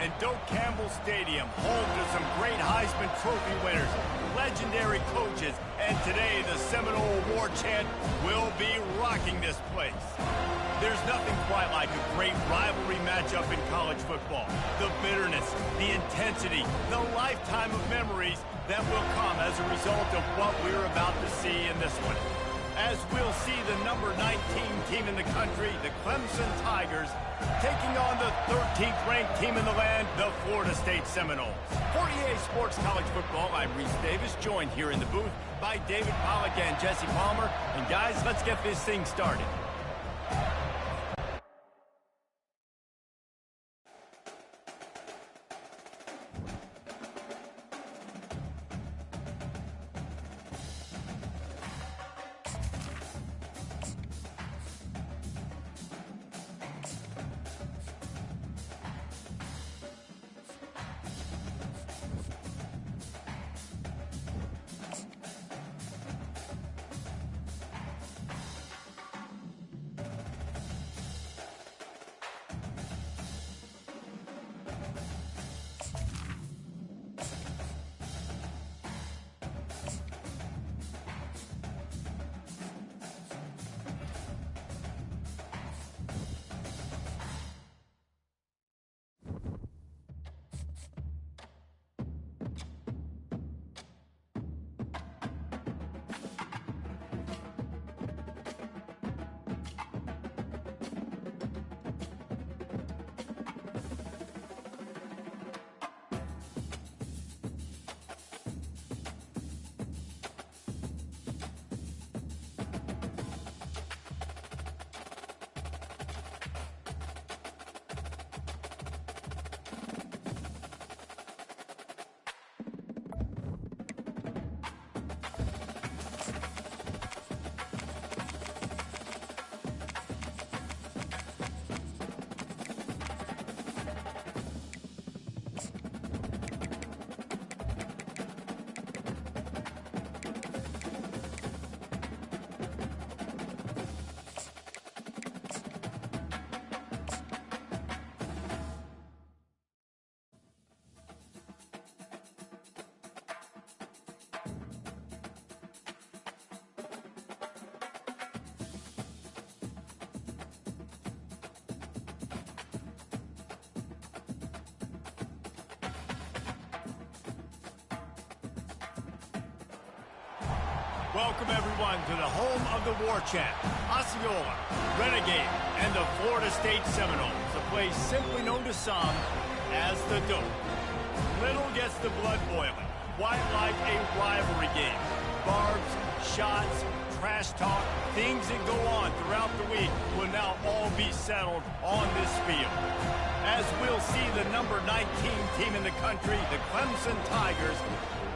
And Doak Campbell Stadium, home to some great Heisman Trophy winners, legendary coaches, and today the Seminole War Chant will be rocking this place. There's nothing quite like a great rivalry matchup in college football. The bitterness, the intensity, the lifetime of memories that will come as a result of what we're about to see in this one. As we'll see the number 19 team in the country, the Clemson Tigers, taking on the 13th ranked team in the land, the Florida State Seminoles. For EA Sports College Football, I'm Reese Davis, joined here in the booth by David Pollack and Jesse Palmer. And guys, let's get this thing started. Welcome, everyone, to the home of the War Chant, Osceola, Renegade, and the Florida State Seminoles, a place simply known to some as the Doak. Little gets the blood boiling, quite like a rivalry game. Barbs, shots, trash talk, things that go on throughout the week will now all be settled on this field. As we'll see the number 19 team in the country, the Clemson Tigers,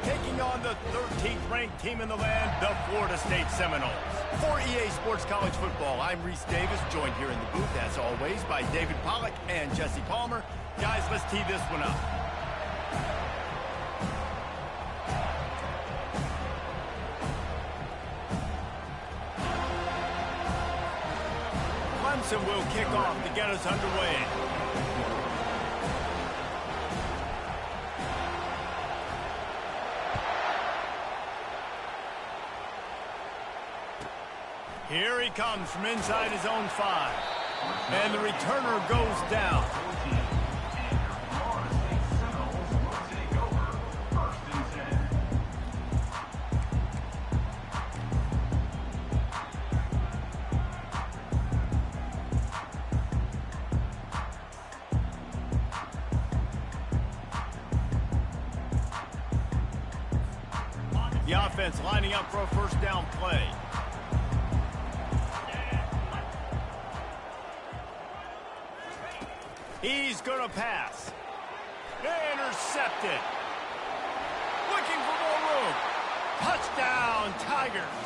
taking on the 13th ranked team in the land, the Florida State Seminoles. For EA Sports College Football, I'm Reese Davis, joined here in the booth, as always, by David Pollack and Jesse Palmer. Guys, let's tee this one up. Clemson will kick off to get us underway. Here he comes from inside his own 5. And the returner goes down. The offense lining up for a first down play. He's going to pass. Intercepted. Looking for more room. Touchdown, Tigers.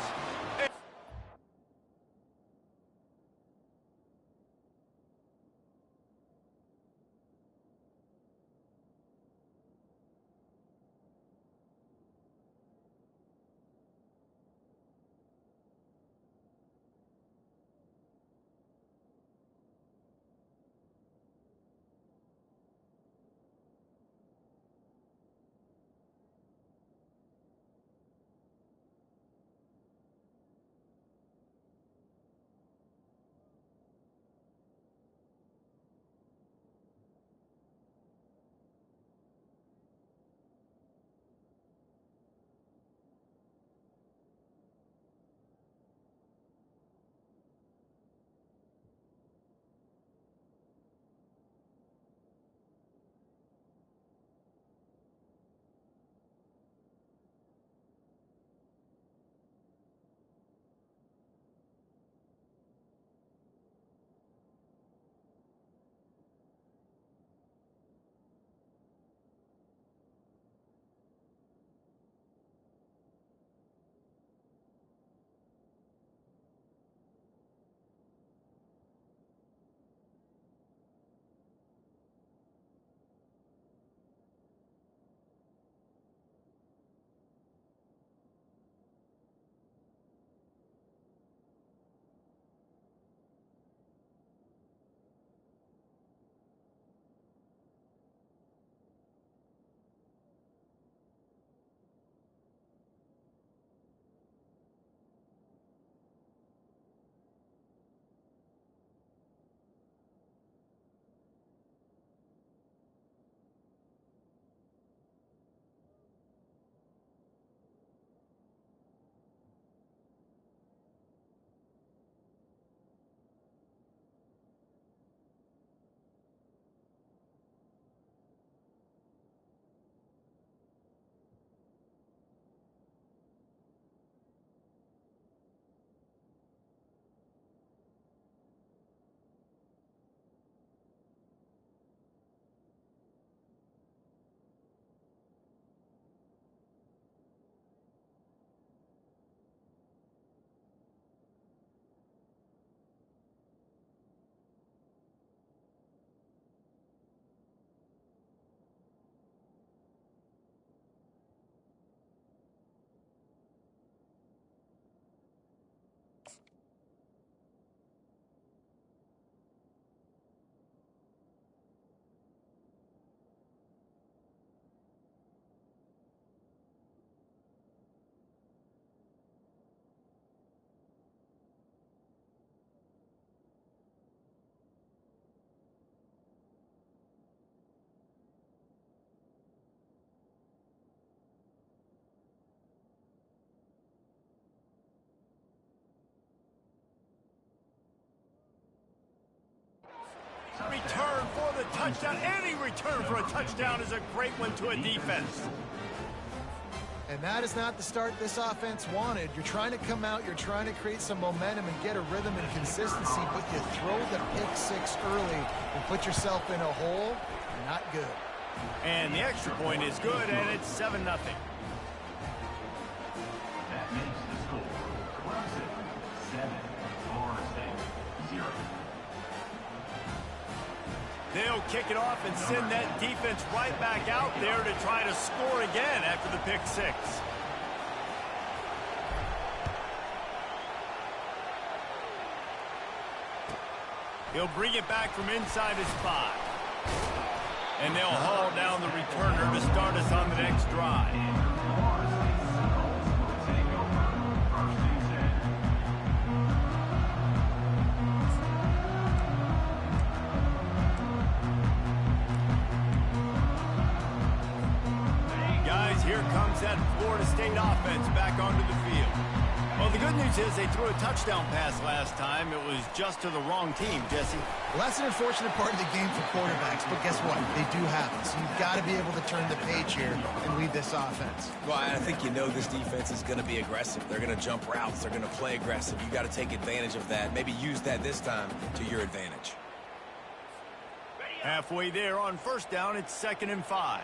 touchdown. Any return for a touchdown is a great one to a defense. And that is not the start this offense wanted. You're trying to come out, you're trying to create some momentum and get a rhythm and consistency, but you throw the pick six early and put yourself in a hole. Not good. And the extra point is good, and it's 7-0. That makes the score Clemson 7, Florida State 0. They'll kick it off and send that defense right back out there to try to score again after the pick six. He'll bring it back from inside his 5. And they'll haul down the returner to start us on the next drive. Here comes that Florida State offense back onto the field. Well, the good news is they threw a touchdown pass last time. It was just to the wrong team, Jesse. Well, that's an unfortunate part of the game for quarterbacks, but guess what? They do happen. So you've got to be able to turn the page here and lead this offense. Well, I think you know this defense is going to be aggressive. They're going to jump routes. They're going to play aggressive. You got to take advantage of that. Maybe use that this time to your advantage. Halfway there on first down, it's 2nd and 5.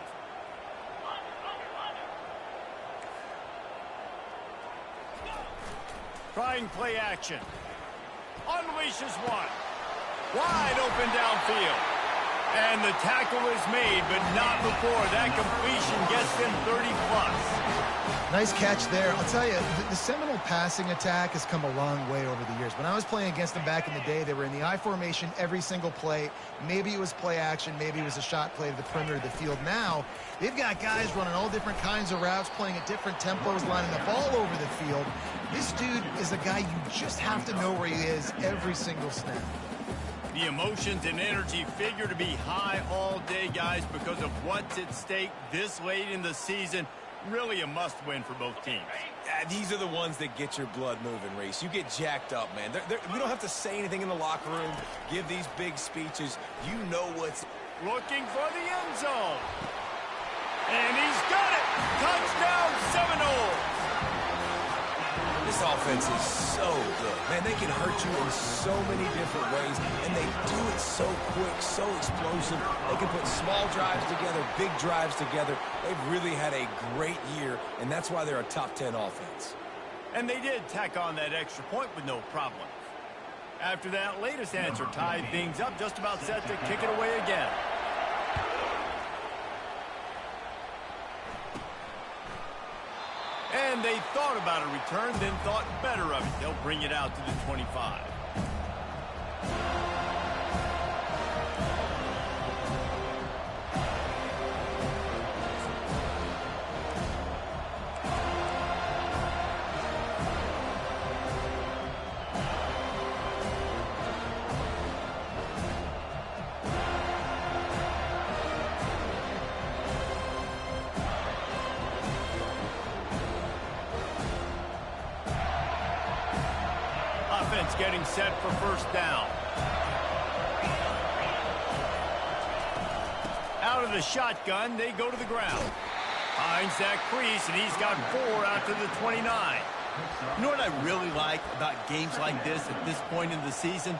Trying play action. Unleashes one. Wide open downfield. And the tackle is made, but not before that completion gets them 30+. Nice catch there. I'll tell you, the Seminole passing attack has come a long way over the years. When I was playing against them back in the day, they were in the I formation every single play. Maybe it was play action. Maybe it was a shot play to the perimeter of the field. Now, they've got guys running all different kinds of routes, playing at different tempos, lining the ball over the field. This dude is a guy you just have to know where he is every single snap. The emotions and energy figure to be high all day, guys, because of what's at stake this late in the season. Really a must-win for both teams. These are the ones that get your blood moving, Reese. You get jacked up, man. We don't have to say anything in the locker room, give these big speeches. You know what's... Looking for the end zone. And he's got it. Touchdown, Seminoles. This offense is so good. Man, they can hurt you in so many different ways, and they do it so quick, so explosive. They can put small drives together, big drives together. They've really had a great year, and that's why they're a top 10 offense. And they did tack on that extra point with no problem. After that latest answer tied things up, just about set to kick it away again. And they thought about a return, then thought better of it. They'll bring it out to the 25. Offense getting set for first down. Out of the shotgun, they go to the ground. Finds that crease, and he's got 4 out to the 29. You know what I really like about games like this at this point in the season?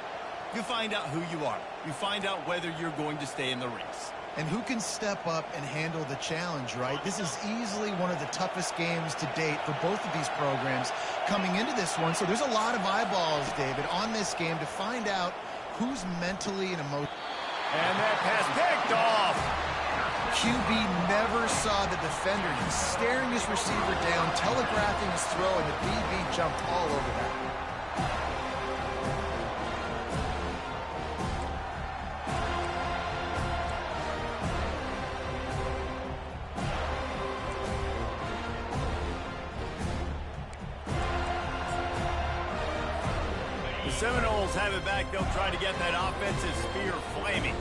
You find out who you are. You find out whether you're going to stay in the race. And who can step up and handle the challenge, right? This is easily one of the toughest games to date for both of these programs coming into this one. So there's a lot of eyeballs, David, on this game to find out who's mentally and emotionally. And that pass picked off. QB never saw the defender. He's staring his receiver down, telegraphing his throw, and the DB jumped all over that. Seminoles have it back. They'll try to get that offensive spear flaming.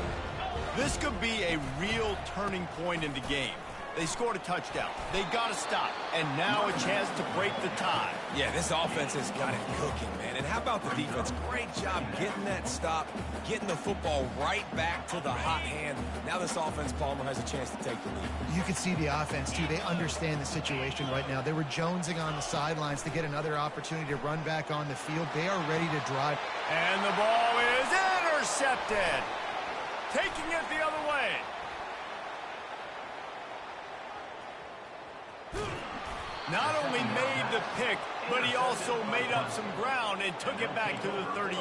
This could be a real turning point in the game. They scored a touchdown. They got to stop. And now a chance to break the tie. Yeah, this offense has got it cooking, man. And how about the defense? Great job getting that stop, getting the football right back to the hot hand. Now this offense, Palmer, has a chance to take the lead. You can see the offense, too. They understand the situation right now. They were jonesing on the sidelines to get another opportunity to run back on the field. They are ready to drive. And the ball is intercepted. Taking it the other way. Not only made the pick, but he also made up some ground and took it back to the 38.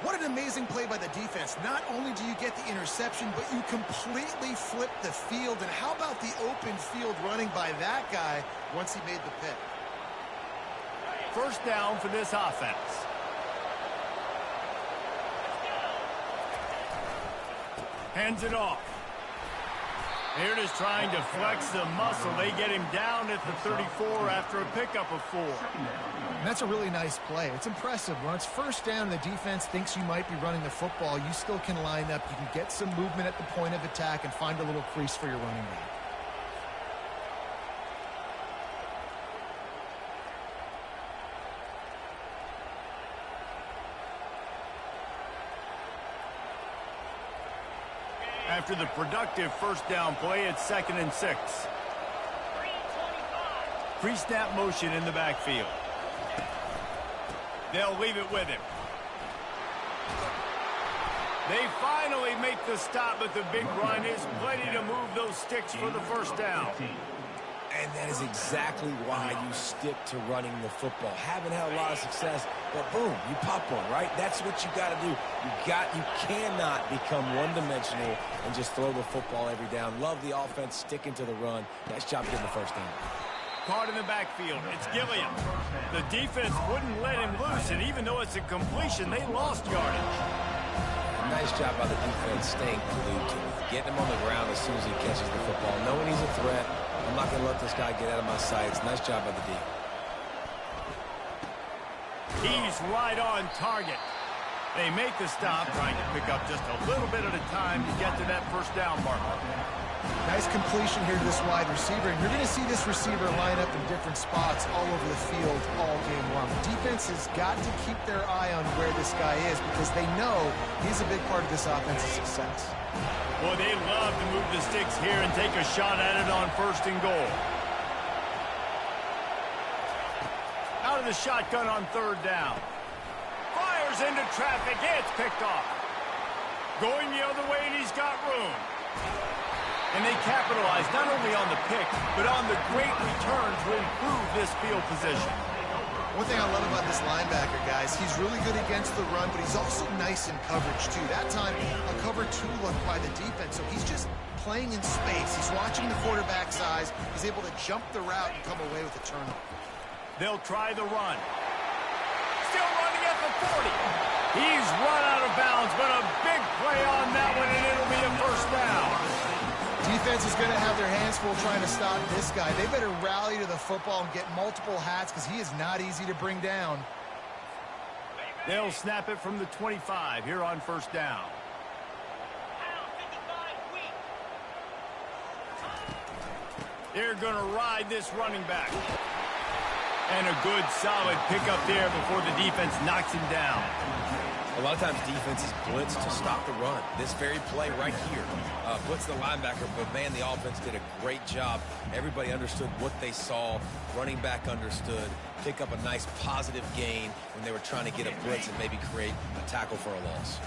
What an amazing play by the defense. Not only do you get the interception, but you completely flip the field. And how about the open field running by that guy once he made the pick? First down for this offense. Hands it off. They're just trying to flex the muscle. They get him down at the 34 after a pickup of 4. And that's a really nice play. It's impressive. When it's first down, the defense thinks you might be running the football. You still can line up. You can get some movement at the point of attack and find a little crease for your running back. After the productive first down play, it's 2nd and 6. Pre-snap motion in the backfield. They'll leave it with him. They finally make the stop, but the big run is plenty to move those sticks for the first down. And that is exactly why you stick to running the football. Haven't had a lot of success, but boom, you pop one, right? That's what you got to do. You cannot become one-dimensional and just throw the football every down. Love the offense sticking to the run. Nice job getting the first down. Caught in the backfield. It's Gilliam. The defense wouldn't let him loose, and even though it's a completion, they lost yardage. Nice job by the defense staying glued to him, getting him on the ground as soon as he catches the football, knowing he's a threat. I'm not going to let this guy get out of my sights. Nice job by the D. He's right on target. They make the stop, trying to pick up just a little bit at a time to get to that first down marker. Nice completion here to this wide receiver. And you're going to see this receiver line up in different spots all over the field all game long. The defense has got to keep their eye on where this guy is because they know he's a big part of this offense's success. Boy, they love to move the sticks here and take a shot at it on 1st and goal. Out of the shotgun on 3rd down. Fires into traffic. It's picked off. Going the other way, and he's got room. And they capitalize not only on the pick, but on the great return to improve this field position. One thing I love about this linebacker, guys, he's really good against the run, but he's also nice in coverage, too. That time, a cover 2 look by the defense, so he's just playing in space. He's watching the quarterback's eyes. He's able to jump the route and come away with a turnover. They'll try the run. Still running at the 40. He's run out of bounds, but a big play on that one, and it'll be a first down. Defense is going to have their hands full trying to stop this guy. They better rally to the football and get multiple hats because he is not easy to bring down. They'll snap it from the 25 here on first down. They're going to ride this running back. And a good, solid pickup there before the defense knocks him down. A lot of times defenses blitz to stop the run. This very play right here blitz the linebacker, but man, the offense did a great job. Everybody understood what they saw. Running back understood. Pick up a nice positive gain when they were trying to get a blitz and maybe create a tackle for a loss.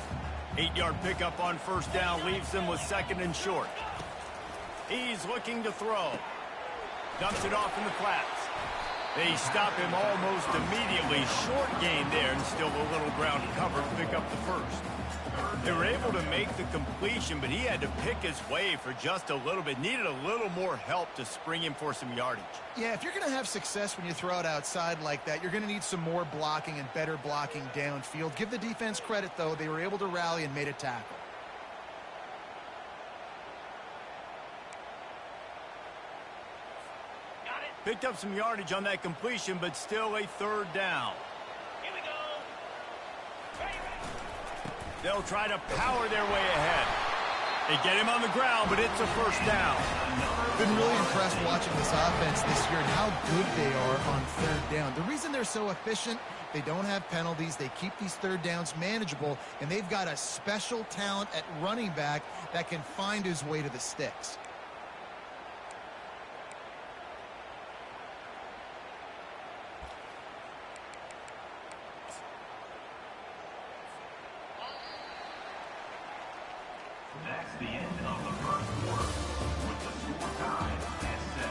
8-yard pickup on first down leaves them with 2nd and short. He's looking to throw. Dumps it off in the flats. They stop him almost immediately. Short gain there and still a little ground covered to pick up the first. They were able to make the completion, but he had to pick his way for just a little bit. Needed a little more help to spring him for some yardage. Yeah, if you're going to have success when you throw it outside like that, you're going to need some more blocking and better blocking downfield. Give the defense credit, though. They were able to rally and made a tackle. Picked up some yardage on that completion, but still a 3rd down. Here we go. Ready. They'll try to power their way ahead. They get him on the ground, but it's a first down. Been really impressed watching this offense this year and how good they are on third down. The reason they're so efficient, they don't have penalties. They keep these third downs manageable, and they've got a special talent at running back that can find his way to the sticks. That's the end of the first quarter, with the score tied at 7.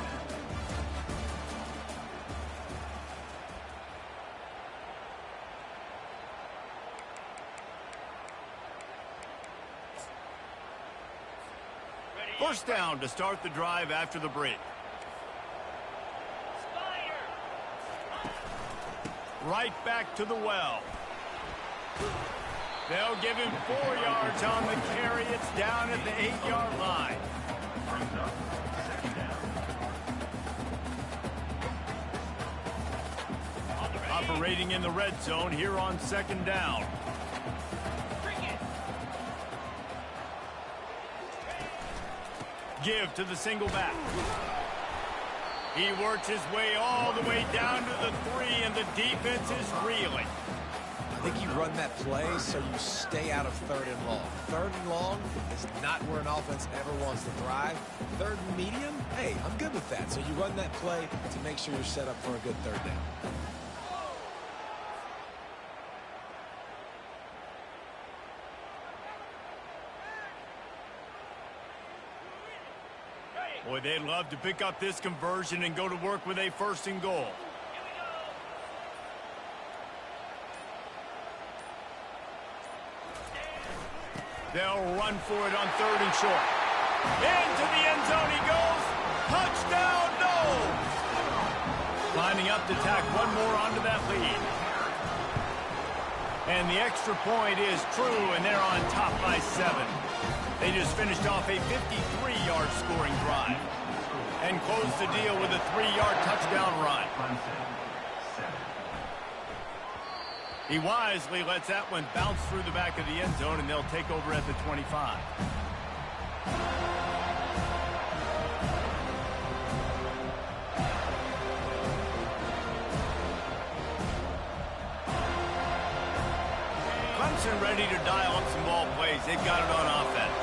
First down to start the drive after the break. Right back to the well. They'll give him 4 yards on the carry. It's down at the 8-yard line. Brings up second down. Operating in the red zone here on second down. Give to the single back. He works his way all the way down to the 3, and the defense is reeling. I think you run that play so you stay out of third and long. Third and long is not where an offense ever wants to thrive. Third and medium, hey, I'm good with that. So you run that play to make sure you're set up for a good third down. Boy, they'd love to pick up this conversion and go to work with a first and goal. They'll run for it on third and short. Into the end zone he goes. Touchdown, no! Lining up to tack one more onto that lead. And the extra point is true, and they're on top by 7. They just finished off a 53-yard scoring drive and closed the deal with a 3-yard touchdown run. He wisely lets that one bounce through the back of the end zone, and they'll take over at the 25. Clemson ready to dial up some ball plays. They've got it on offense.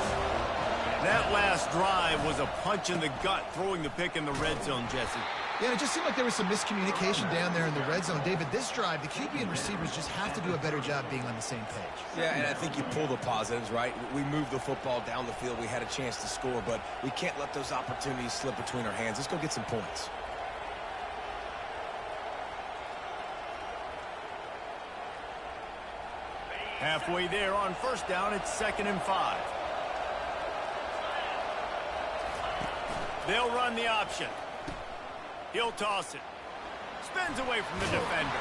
That last drive was a punch in the gut, throwing the pick in the red zone, Jesse. Yeah, it just seemed like there was some miscommunication down there in the red zone. David, this drive, the QB and receivers just have to do a better job being on the same page. Yeah, and I think you pull the positives, right? We moved the football down the field. We had a chance to score, but we can't let those opportunities slip between our hands. Let's go get some points. Halfway there on first down, it's 2nd and 5. They'll run the option. He'll toss it. Spins away from the defender.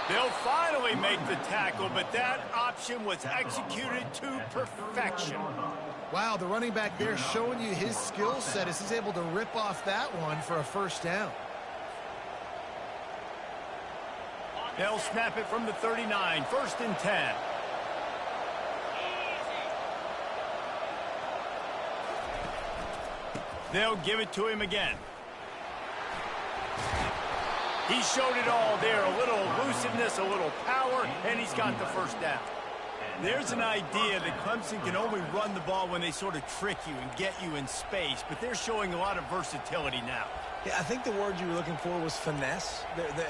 They'll finally make the tackle, but that option was executed to perfection. Wow, the running back there showing you his skill set as he's able to rip off that one for a first down. They'll snap it from the 39, 1st and 10. They'll give it to him again. He showed it all there, a little elusiveness, a little power, and he's got the first down. There's an idea that Clemson can only run the ball when they sort of trick you and get you in space, but they're showing a lot of versatility now. Yeah, I think the word you were looking for was finesse.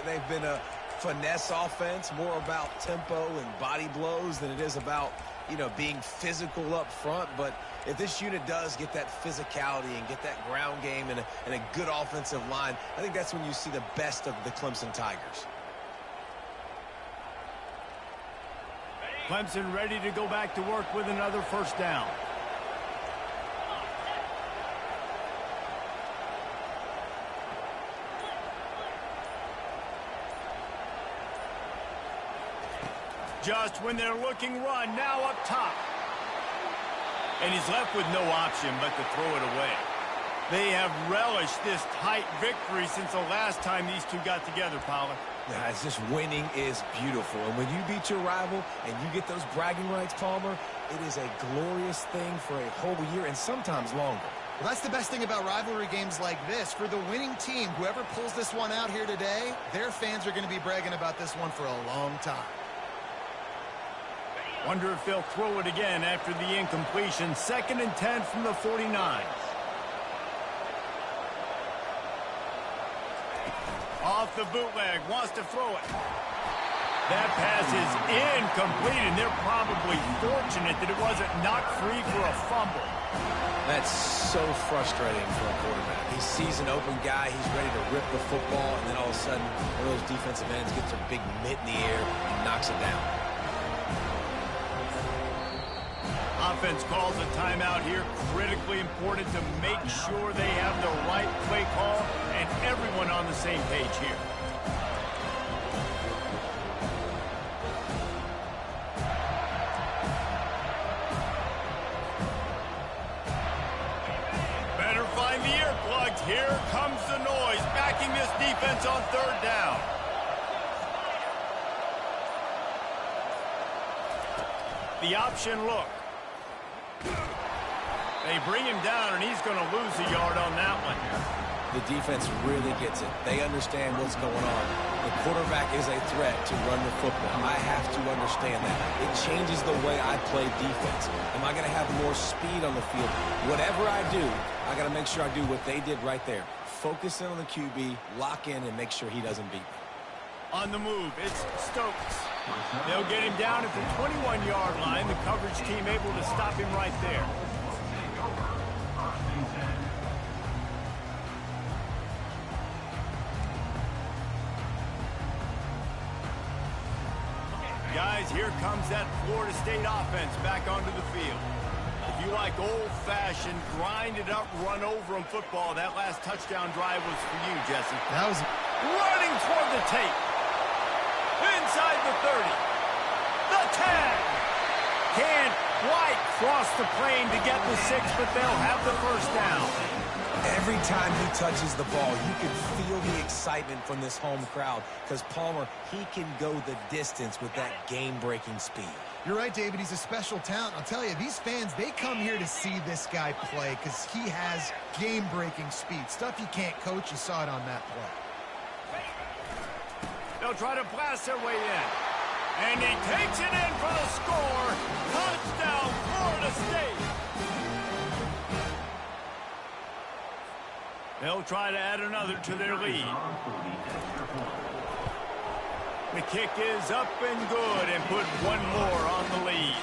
They've been a finesse offense, more about tempo and body blows than it is about, being physical up front. But if this unit does get that physicality and get that ground game and a good offensive line, I think that's when you see the best of the Clemson Tigers. Clemson ready to go back to work with another first down. Just when they're looking run, now up top. And he's left with no option but to throw it away. They have relished this tight victory since the last time these two got together, Pollard. Yeah, it's just winning is beautiful. And when you beat your rival and you get those bragging rights, Palmer, it is a glorious thing for a whole year and sometimes longer. Well, that's the best thing about rivalry games like this. For the winning team, whoever pulls this one out here today, their fans are going to be bragging about this one for a long time. Wonder if they'll throw it again after the incompletion. 2nd and 10 from the 49. Off the bootleg, wants to throw it. That pass is incomplete, and they're probably fortunate that it wasn't knocked free for a fumble. That's so frustrating for a quarterback. He sees an open guy, he's ready to rip the football, and then all of a sudden, one of those defensive ends gets a big mitt in the air and knocks it down. Offense calls a timeout here. Critically important to make sure they have the right play call and everyone on the same page here. Better find the earplugs. Here comes the noise, backing this defense on 3rd down. The option look. They bring him down, and he's going to lose a yard on that one. The defense really gets it. They understand what's going on. The quarterback is a threat to run the football. I have to understand that. It changes the way I play defense. Am I going to have more speed on the field? Whatever I do, I got to make sure I do what they did right there. Focus in on the QB, lock in, and make sure he doesn't beat me. On the move, it's Stokes. They'll get him down at the 21-yard line. The coverage team able to stop him right there. Guys, here comes that Florida State offense back onto the field. If you like old-fashioned, grind-it-up, run-over-'em football, that last touchdown drive was for you, Jesse. That was Running toward the tape. Inside the 30. The 10. Can't quite cross the plane to get the 6, but they'll have the first down. Every time he touches the ball, you can feel the excitement from this home crowd because Palmer, he can go the distance with that game-breaking speed. You're right, David. He's a special talent. I'll tell you, these fans, they come here to see this guy play because he has game-breaking speed. Stuff you can't coach. You saw it on that play. They'll try to blast their way in. And he takes it in for the score. Touchdown, Florida State. They'll try to add another to their lead. The kick is up and good and put one more on the lead.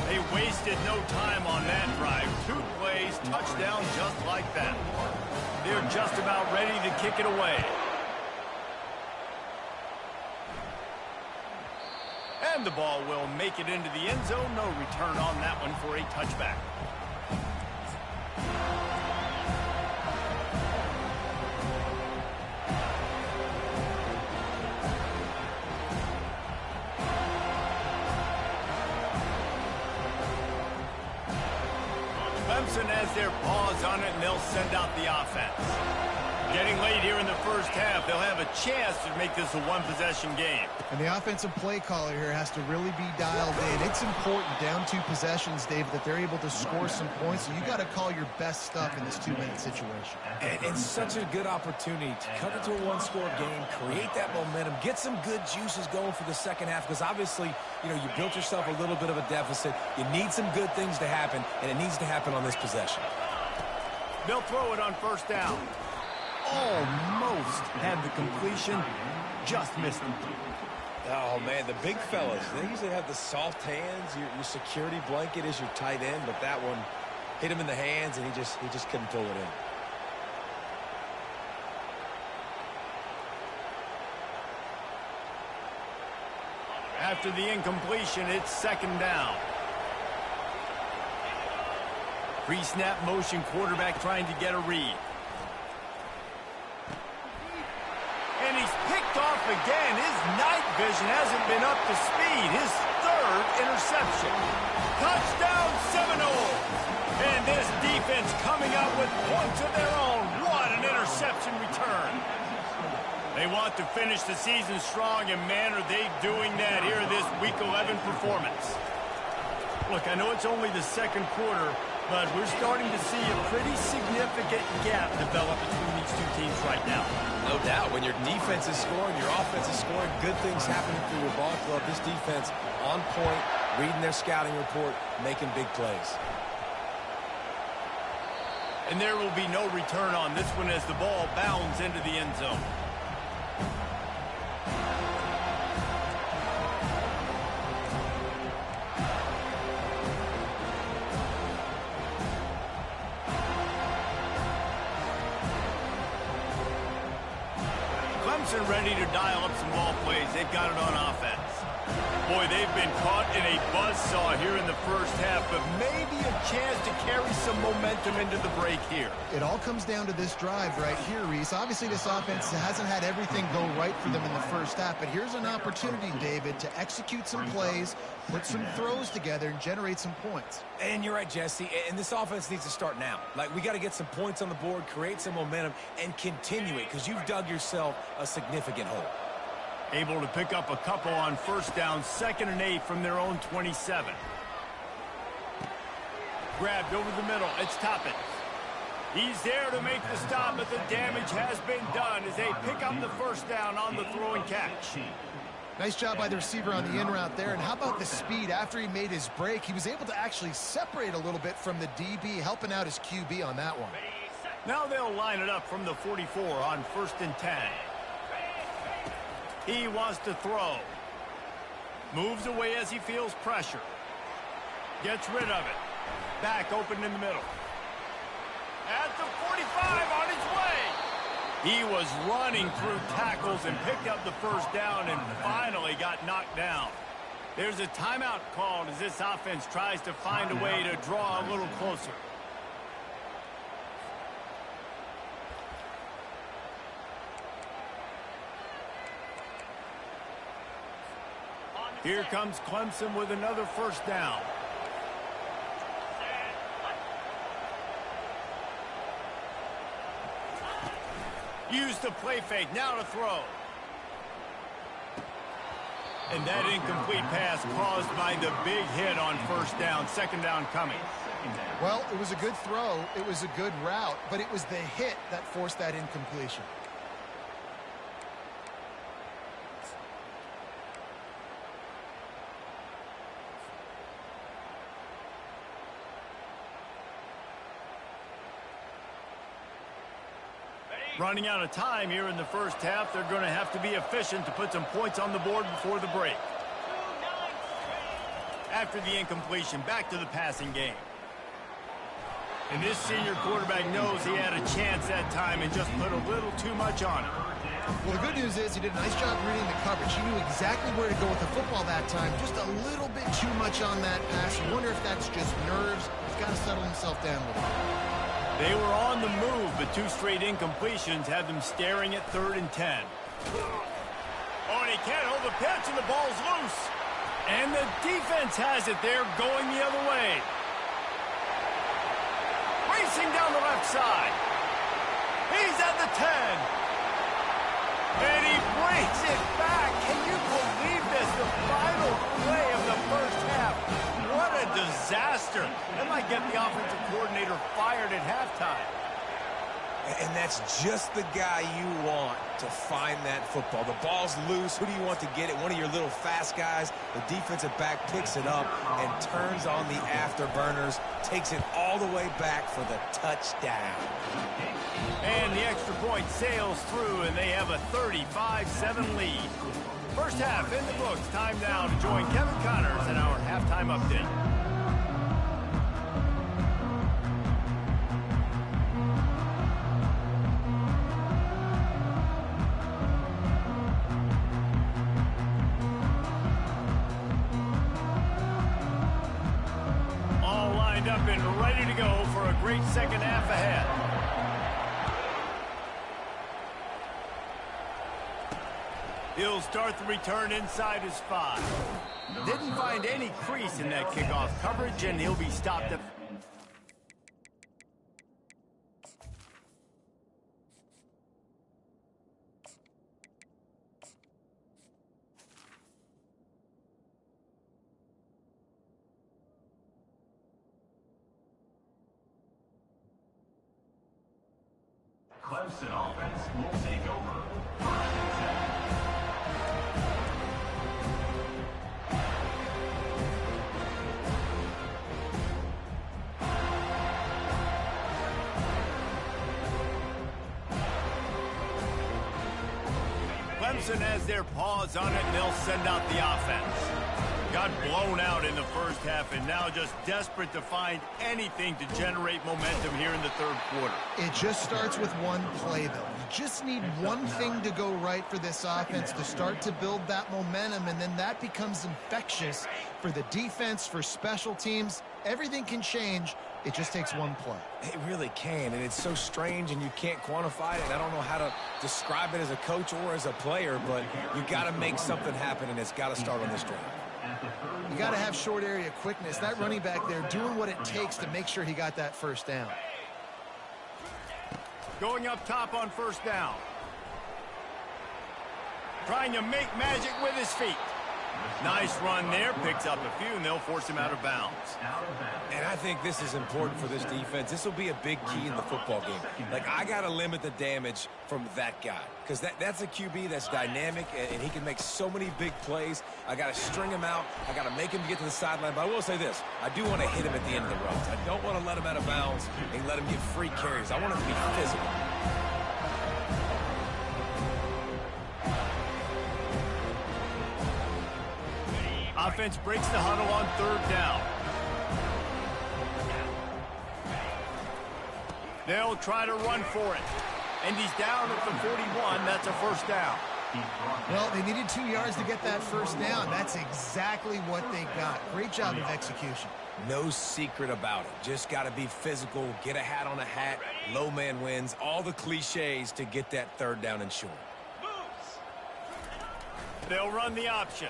They wasted no time on that drive. 2 plays, touchdown just like that. They're just about ready to kick it away. And the ball will make it into the end zone. No return on that one for a touchback. Clemson has their paws on it, and they'll send out the offense. Getting late here in the first half, they'll have a chance to make this a one-possession game. And the offensive play caller here has to really be dialed in. It's important, down 2 possessions, David, that they're able to score some points. So you got to call your best stuff in this 2-minute situation. And it's such a good opportunity to cut it to a 1-score game, create that momentum, get some good juices going for the second half because obviously, you know, you built yourself a little bit of a deficit. You need some good things to happen, and it needs to happen on this possession. They'll throw it on first down. Almost had the completion, just missed him. Oh, man, the big fellas, they usually have the soft hands. Your security blanket is your tight end, but that one hit him in the hands, and he just couldn't pull it in. After the incompletion, it's second down. Pre-snap motion, quarterback trying to get a read. And he's picked off again. His night vision hasn't been up to speed. His 3rd interception. Touchdown Seminoles. And this defense coming up with points of their own. What an interception return. They want to finish the season strong, and man, are they doing that here in this Week 11 performance. Look, I know it's only the second quarter, but we're starting to see a pretty significant gap develop between these two teams right now. No doubt. When your defense is scoring, your offense is scoring, good things happening for your ball club. This defense on point, reading their scouting report, making big plays. And there will be no return on this one as the ball bounds into the end zone. Clemson ready to dial up some ball plays. They've got it on offense. Boy, they've been caught in a buzzsaw here in the first half, but maybe a chance to carry some momentum into the break here. It all comes down to this drive right here, Reese. Obviously, this offense hasn't had everything go right for them in the first half, but here's an opportunity, David, to execute some plays, put some throws together, and generate some points. And you're right, Jesse, and this offense needs to start now. Like, we got to get some points on the board, create some momentum, and continue it, because you've dug yourself a significant hole. Able to pick up a couple on first down, 2nd and 8 from their own 27. Grabbed over the middle. It's Toppin. He's there to make the stop, but the damage has been done as they pick up the first down on the throw and catch. Nice job by the receiver on the in route there. And how about the speed after he made his break? He was able to actually separate a little bit from the DB, helping out his QB on that one. Now they'll line it up from the 44 on 1st and 10. He wants to throw. Moves away as he feels pressure. Gets rid of it. Back open in the middle. At the 45 on his way. He was running through tackles and picked up the first down and finally got knocked down. There's a timeout called as this offense tries to find a way to draw a little closer. Here comes Clemson with another first down. Use the play fake, now to throw. And that incomplete pass caused by the big hit on first down, 2nd down coming. Well, it was a good throw, it was a good route, but it was the hit that forced that incompletion. Running out of time here in the first half. They're going to have to be efficient to put some points on the board before the break. After the incompletion, back to the passing game. And this senior quarterback knows he had a chance that time and just put a little too much on it. Well, the good news is he did a nice job reading the coverage. He knew exactly where to go with the football that time. Just a little bit too much on that pass. You wonder if that's just nerves. He's got to settle himself down a little bit. They were on the move, but 2 straight incompletions had them staring at 3rd and 10. Oh, and he can't hold the pitch, and the ball's loose. And the defense has it there, going the other way. Racing down the left side. He's at the 10. And he brings it back. Can you believe this? The final play of the first half. What a disaster. That might get the offensive coordinator fired at halftime. And that's just the guy you want to find that football. The ball's loose. Who do you want to get it? One of your little fast guys. The defensive back picks it up and turns on the afterburners, takes it all the way back for the touchdown. And the extra point sails through, and they have a 35-7 lead. First half in the books. Time now to join Kevin Connors in our halftime update. All lined up and ready to go for a great second half ahead. He'll start the return inside his 5. Didn't find any crease in that kickoff coverage, and he'll be stopped at... Clemson offense will take over. 1st and 7. Clemson has their paws on it, and they'll send out the offense. Got blown out in the first half, and now just desperate to find anything to generate momentum here in the third quarter. It just starts with one play, though. You just need one thing to go right for this offense to start to build that momentum, and then that becomes infectious for the defense, for special teams. Everything can change. It just takes one play. It really can, and it's so strange, and you can't quantify it. And I don't know how to describe it as a coach or as a player, but you got to make something happen, and it's got to start on this drive. You got to have short area quickness. That running back there doing what it takes to make sure he got that first down. Going up top on first down. Trying to make magic with his feet. Nice run there. Picks up a few, and they'll force him out of bounds. And I think this is important for this defense. This will be a big key in the football game. Like, I got to limit the damage from that guy, because that's a QB that's dynamic, and he can make so many big plays. I got to string him out. I got to make him get to the sideline. But I will say this. I do want to hit him at the end of the runs. I don't want to let him out of bounds and let him get free carries. I want him to be physical. Offense breaks the huddle on third down. They'll try to run for it. And he's down at the 41. That's a first down. Well, they needed 2 yards to get that first down. That's exactly what they got. Great job of execution. No secret about it. Just got to be physical, get a hat on a hat, low man wins, all the cliches to get that third down and short. They'll run the option.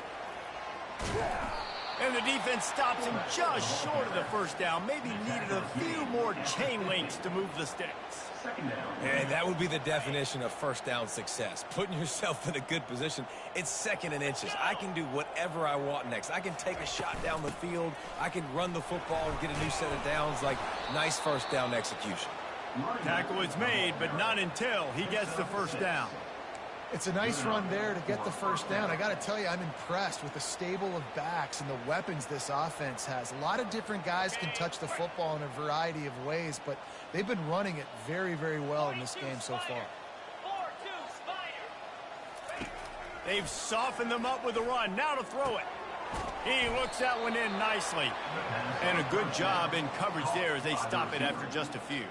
And the defense stops him just short of the first down. Maybe needed a few more chain links to move the sticks. And that would be the definition of first down success. Putting yourself in a good position. It's 2nd and inches. I can do whatever I want next. I can take a shot down the field. I can run the football and get a new set of downs. Like, nice first down execution. Tackle is made, but not until he gets the first down. It's a nice run there to get the first down. I got to tell you, I'm impressed with the stable of backs and the weapons this offense has. A lot of different guys can touch the football in a variety of ways, but they've been running it very, very well in this game so far. They've softened them up with a run. Now to throw it. He looks that one in nicely. And a good job in coverage there as they stop it after just a few.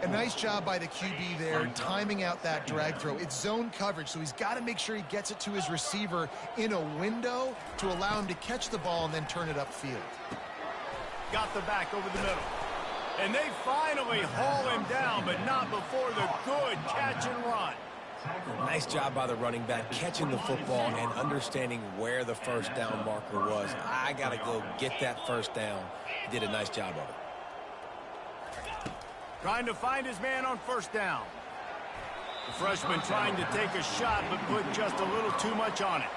A nice job by the QB there, timing out that drag throw. It's zone coverage, so he's got to make sure he gets it to his receiver in a window to allow him to catch the ball and then turn it upfield. Got the back over the middle. And they finally haul him down, but not before the good catch and run. Nice job by the running back, catching the football and understanding where the first down marker was. I got to go get that first down. He did a nice job of it. Trying to find his man on first down. The freshman trying to take a shot, but put just a little too much on it.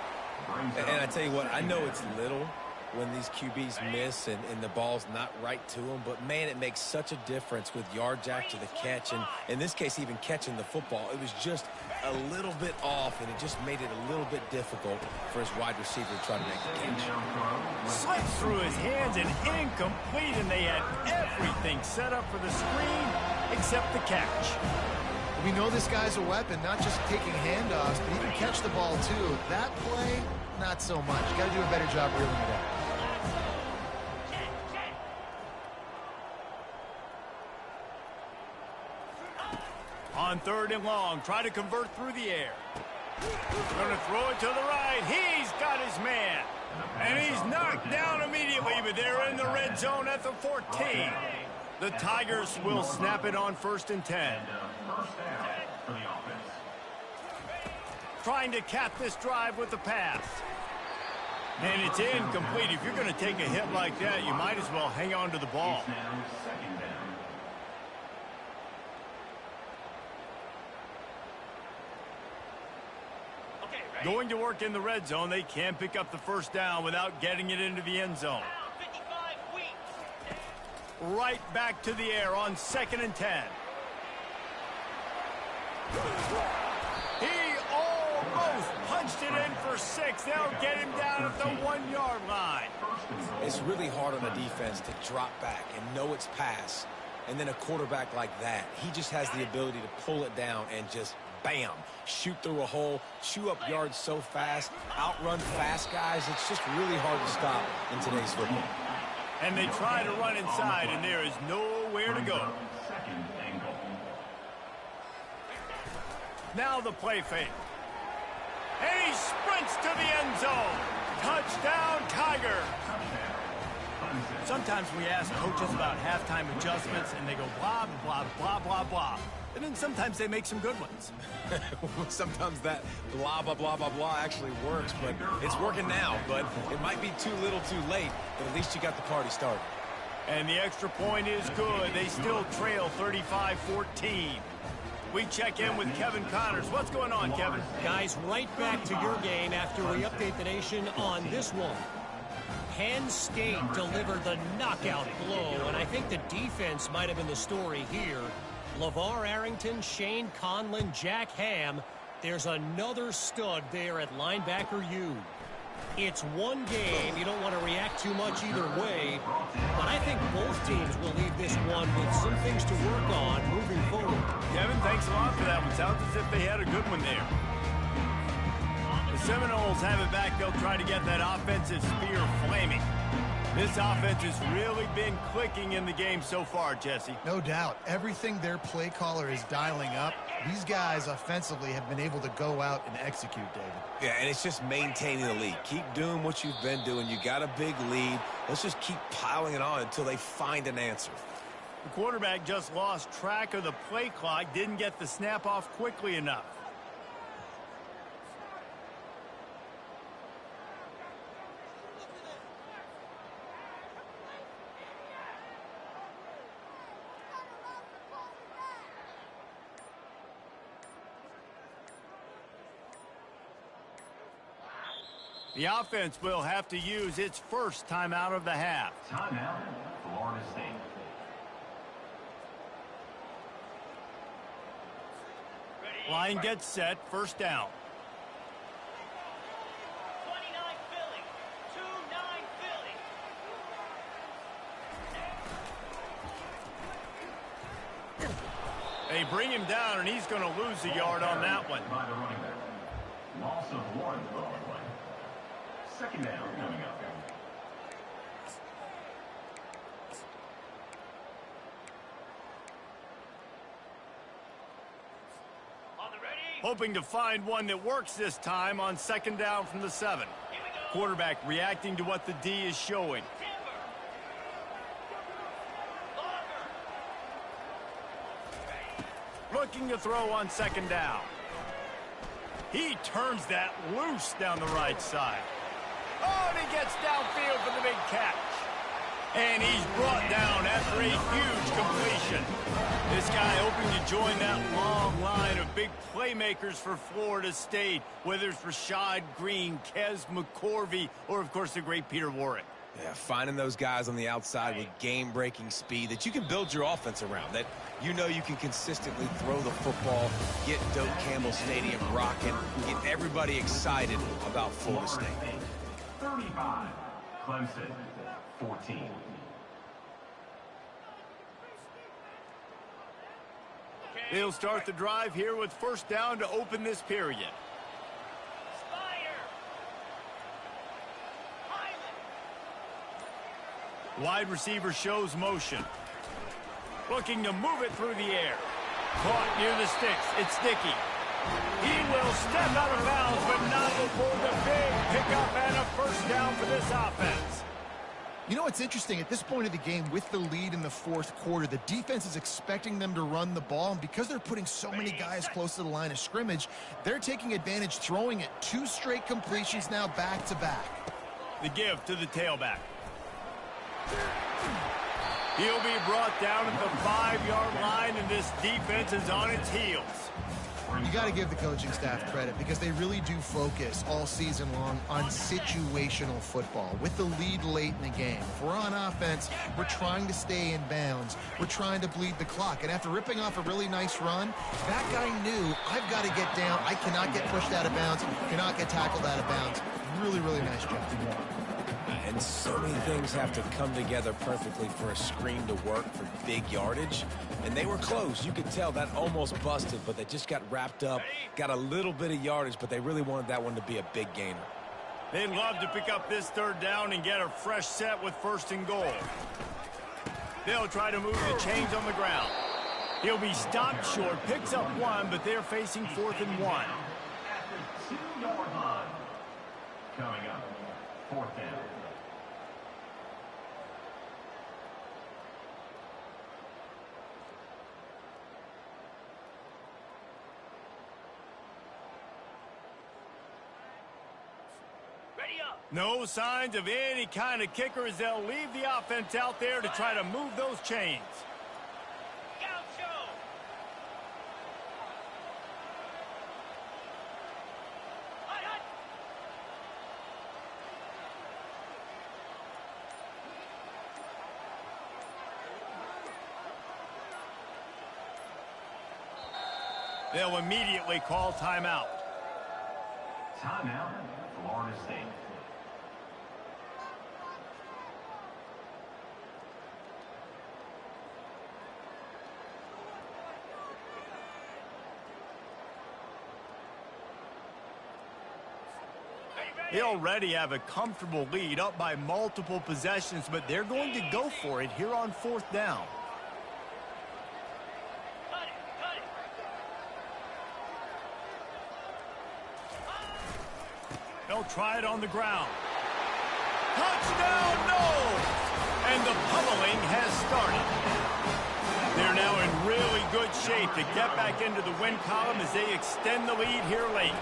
And I tell you what, I know it's little when these QBs miss and the ball's not right to them, but man, it makes such a difference with yards after the catch, and in this case, even catching the football. It was just a little bit off, and it just made it a little bit difficult for his wide receiver to try to make the catch. Slipped through his hands and incomplete, and they had everything set up for the screen except the catch. We know this guy's a weapon, not just taking handoffs, but he can catch the ball too. That play, not so much. Got to do a better job reeling it out. On third and long, try to convert through the air. Going to throw it to the right. He's got his man. And he's knocked down immediately, but they're in the red zone at the 14. The Tigers will snap it on 1st and 10. Trying to cap this drive with the pass. And it's incomplete. If you're going to take a hit like that, you might as well hang on to the ball. Going to work in the red zone. They can't pick up the first down without getting it into the end zone. Right back to the air on 2nd and 10. He almost punched it in for 6. They'll get him down at the 1-yard line. It's really hard on a defense to drop back and know it's pass. And then a quarterback like that, he just has the ability to pull it down and just, bam, shoot through a hole, chew up yards so fast, outrun fast guys. It's just really hard to stop in today's football. And they try to run inside, and there is nowhere to go. Now the play fake. And he sprints to the end zone. Touchdown, Tiger. Sometimes we ask coaches about halftime adjustments, and they go blah, blah, blah, blah, blah. And then sometimes they make some good ones. Sometimes that blah, blah, blah, blah, blah actually works, but it's working now. But it might be too little too late, but at least you got the party started. And the extra point is good. They still trail 35-14. We check in with Kevin Connors. What's going on, Kevin? Guys, right back to your game after we update the nation on this one. Penn State delivered the knockout blow, and I think the defense might have been the story here. LeVar Arrington, Shane Conlon, Jack Ham. There's another stud there at linebacker U. It's one game. You don't want to react too much either way, but I think both teams will leave this one with some things to work on moving forward. Kevin, thanks a lot for that one. Sounds as if they had a good one there. The Seminoles have it back. They'll try to get that offensive spear flaming. This offense has really been clicking in the game so far, Jesse. No doubt. Everything their play caller is dialing up, these guys offensively have been able to go out and execute, David. Yeah, and it's just maintaining the lead. Keep doing what you've been doing. You got a big lead. Let's just keep piling it on until they find an answer. The quarterback just lost track of the play clock, didn't get the snap off quickly enough. The offense will have to use its first timeout of the half. Timeout, Florida State. Line gets set, first down. 29 Philly, 2-9 Philly. They bring him down, and he's going to lose a yard on that one. By the running back. Loss of 1 on the play. Second down coming up. Hoping to find one that works this time on second down from the 7. Quarterback reacting to what the D is showing. Looking to throw on second down. He turns that loose down the right side. Oh, and he gets downfield for the big catch. And he's brought down after a huge completion. This guy hoping to join that long line of big playmakers for Florida State, whether it's Rashad Green, Kez McCorvey, or, of course, the great Peter Warrick. Yeah, finding those guys on the outside with game-breaking speed that you can build your offense around, that you know you can consistently throw the football, get Doak Campbell Stadium rocking, get everybody excited about Florida State. 35, Clemson, 14. They'll start the drive here with first down to open this period. Wide receiver shows motion. Looking to move it through the air. Caught near the sticks. It's sticky. He will step out of bounds, but not before the big pickup and a first down for this offense. You know what's interesting? At this point of the game, with the lead in the fourth quarter, the defense is expecting them to run the ball, and because they're putting so many guys close to the line of scrimmage, they're taking advantage, throwing it 2 straight completions now back-to-back. The give to the tailback. He'll be brought down at the 5-yard line, and this defense is on its heels. You got to give the coaching staff credit because they really do focus all season long on situational football. With the lead late in the game, if we're on offense, we're trying to stay in bounds. We're trying to bleed the clock. And after ripping off a really nice run, that guy knew, I've got to get down. I cannot get pushed out of bounds, cannot get tackled out of bounds. Really, really nice job. And so many things have to come together perfectly for a screen to work for big yardage. And they were close. You could tell that almost busted, but they just got wrapped up, got a little bit of yardage, but they really wanted that one to be a big gainer. They'd love to pick up this 3rd down and get a fresh set with 1st and goal. They'll try to move the chains on the ground. He'll be stopped short, picks up 1, but they're facing 4th and 1. At the 2-yard line. Coming up, 4th down. No signs of any kind of kicker as they'll leave the offense out there to try to move those chains. They'll immediately call timeout. Timeout, Florida State. They already have a comfortable lead, up by multiple possessions, but they're going to go for it here on 4th down. They'll try it on the ground. Touchdown, no! And the pummeling has started. They're now in really good shape to get back into the win column as they extend the lead here late.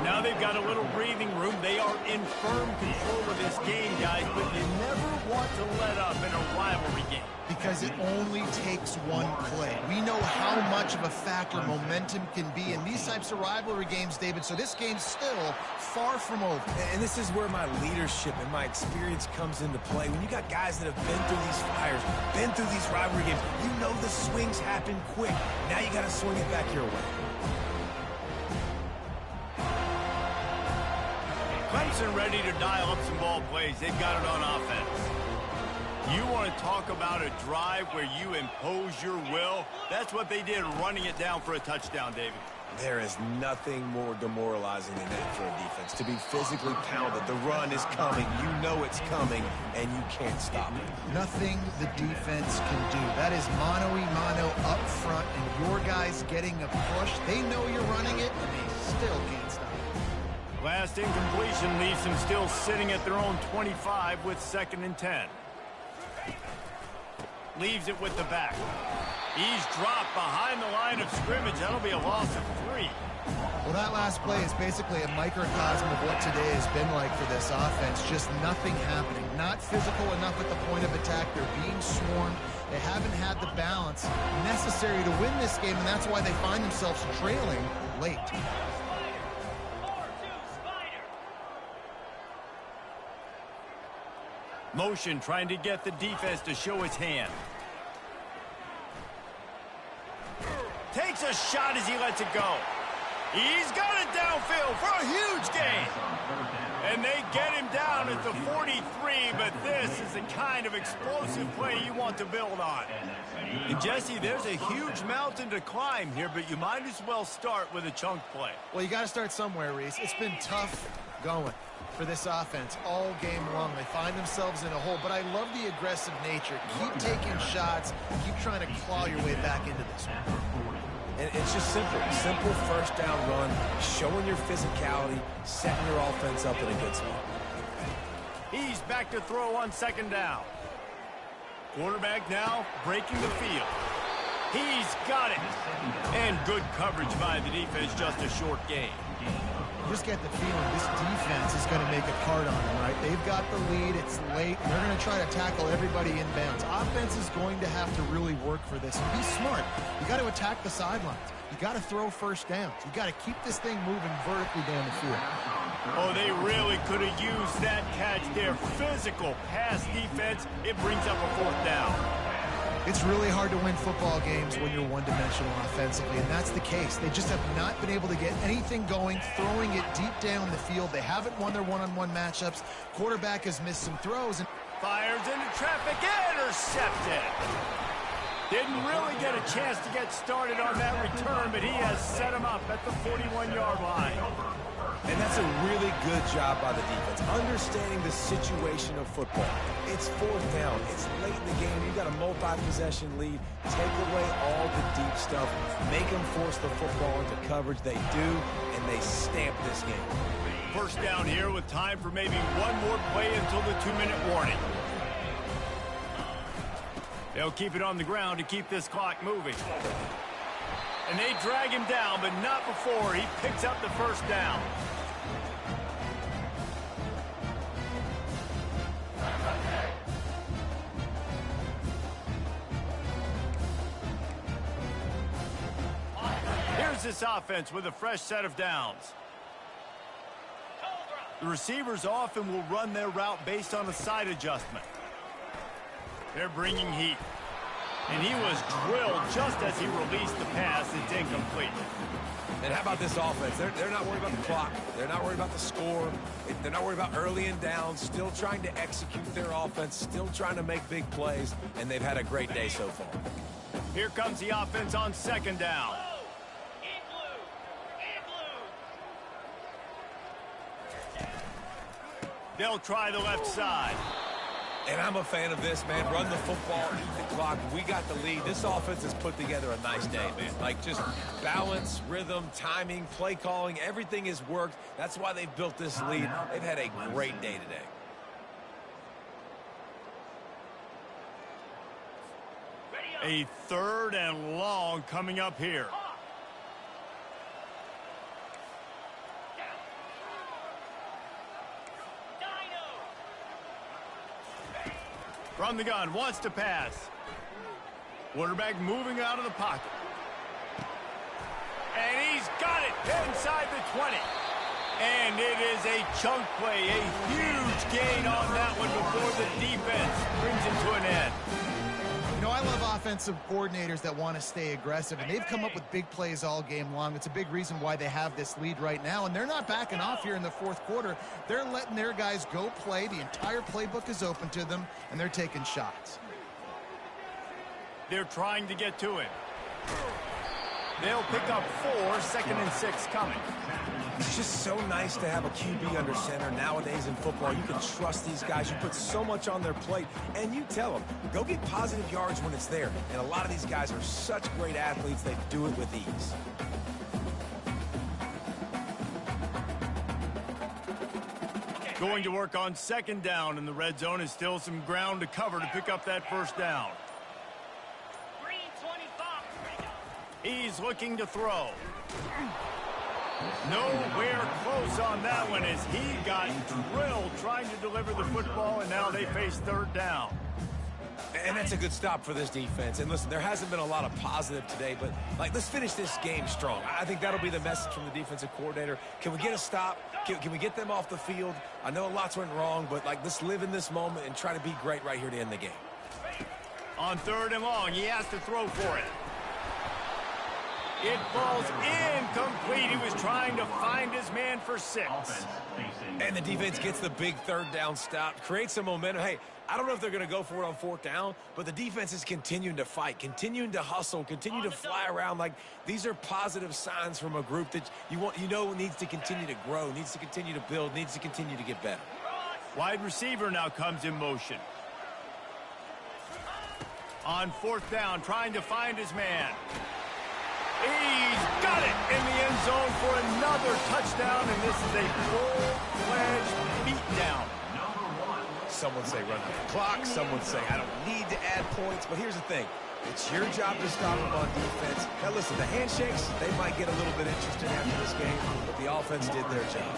Now they've got a little breathing room. They are in firm control of this game, guys, but you never want to let up in a rivalry game. Because it only takes one play. We know how much of a factor momentum can be in these types of rivalry games, David, so this game's still far from over. And this is where my leadership and my experience comes into play. When you got guys that have been through these fires, been through these rivalry games, you know the swings happen quick. Now you got to swing it back your way. Clemson ready to dial up some ball plays. They've got it on offense. You want to talk about a drive where you impose your will? That's what they did, running it down for a touchdown, David. There is nothing more demoralizing than that for a defense. To be physically pounded, the run is coming, you know it's coming, and you can't stop it. Nothing the defense can do. That is mano-a-mano up front, and your guys getting a push. They know you're running it, and they still can't stop it. Last incompletion leaves them still sitting at their own 25 with 2nd and 10. Leaves it with the back. He's dropped behind the line of scrimmage. That'll be a loss of 3. Well, that last play is basically a microcosm of what today has been like for this offense. Just nothing happening. Not physical enough at the point of attack. They're being swarmed. They haven't had the balance necessary to win this game, and that's why they find themselves trailing late. Motion trying to get the defense to show its hand. Takes a shot as he lets it go. He's got it downfield for a huge gain. And they get him down at the 43, but this is the kind of explosive play you want to build on. And Jesse, there's a huge mountain to climb here, but you might as well start with a chunk play. Well, you got to start somewhere, Reese. It's been tough going for this offense all game long. They find themselves in a hole, but I love the aggressive nature. Keep taking shots. Keep trying to claw your way back into this one. And it's just simple. Simple 1st down run, showing your physicality, setting your offense up in a good spot. He's back to throw on 2nd down. Quarterback now breaking the field. He's got it. And good coverage by the defense, just a short gain. You just get the feeling this defense is going to make it hard on them, right? They've got the lead. It's late. And they're going to try to tackle everybody inbounds. Offense is going to have to really work for this. Be smart. You got to attack the sidelines. You got to throw first downs. You got to keep this thing moving vertically down the field. Oh, they really could have used that catch there. Physical pass defense. It brings up a 4th down. It's really hard to win football games when you're one-dimensional offensively, and that's the case. They just have not been able to get anything going, throwing it deep down the field. They haven't won their one-on-one matchups. Quarterback has missed some throws. And fires into traffic, intercepted. Didn't really get a chance to get started on that return, but he has set him up at the 41-yard line. And that's a really good job by the defense, understanding the situation of football. It's 4th down. It's late in the game. You've got a multi-possession lead. Take away all the deep stuff. Make them force the football into coverage. They do, and they stamp this game. 1st down here with time for maybe one more play until the 2-minute warning. They'll keep it on the ground to keep this clock moving. And they drag him down, but not before he picks up the 1st down. Here's this offense with a fresh set of downs. The receivers often will run their route based on a side adjustment. They're bringing heat. And he was drilled just as he released the pass. It's incomplete. And how about this offense? They're not worried about the clock. They're not worried about the score. They're not worried about early and down. Still trying to execute their offense. Still trying to make big plays. And they've had a great day so far. Here comes the offense on 2nd down. They'll try the left side. And I'm a fan of this, man. Run the football, eat the clock. We got the lead. This offense has put together a nice day, man. Like, just balance, rhythm, timing, play calling, everything has worked. That's why they've built this lead. They've had a great day today. A 3rd and long coming up here. From the gun, wants to pass. Quarterback moving out of the pocket. And he's got it inside the 20. And it is a chunk play, a huge gain on that one before the defense brings it to an end. You know, I love offensive coordinators that want to stay aggressive, and they've come up with big plays all game long. It's a big reason why they have this lead right now, and they're not backing off here in the 4th quarter. They're letting their guys go play. The entire playbook is open to them, and they're taking shots. They're trying to get to it. They'll pick up 4, 2nd and 6 coming. It's just so nice to have a QB under center nowadays in football. You can trust these guys. You put so much on their plate, and you tell them, go get positive yards when it's there. And a lot of these guys are such great athletes, they do it with ease. Going to work on 2nd down, and the red zone is still some ground to cover to pick up that 1st down. He's looking to throw. Nowhere close on that one as he got drilled trying to deliver the football, and now they face 3rd down. And that's a good stop for this defense. And listen, there hasn't been a lot of positive today, but let's finish this game strong. I think that'll be the message from the defensive coordinator. Can we get a stop? Can we get them off the field? I know lots went wrong, but let's live in this moment and try to be great right here to end the game. On 3rd and long, he has to throw for it. It falls incomplete. He was trying to find his man for 6. And the defense gets the big 3rd down stop, creates some momentum. Hey, I don't know if they're going to go for it on 4th down, but the defense is continuing to fight, continuing to hustle, continue to fly around. Like, these are positive signs from a group that you know needs to continue to grow, needs to continue to build, needs to continue to get better. Wide receiver now comes in motion. On 4th down, trying to find his man. He's got it in the end zone for another touchdown, and this is a full-fledged beatdown. Some would say run out the clock. Some would say I don't need to add points. But here's the thing. It's your job to stop them on defense. Now, listen, the handshakes, they might get a little bit interested after this game, but the offense did their job.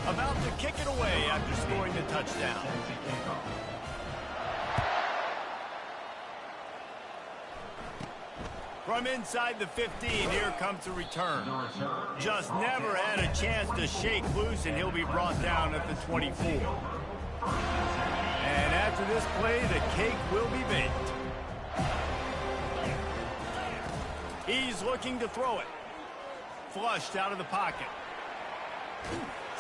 About to kick it away after scoring the touchdown. From inside the 15, here comes the return. Just never had a chance to shake loose, and he'll be brought down at the 24. And after this play, the cake will be baked. He's looking to throw it. Flushed out of the pocket.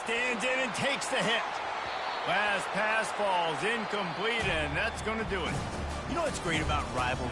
Stands in and takes the hit. Last pass falls incomplete, and that's going to do it. You know what's great about rivalry?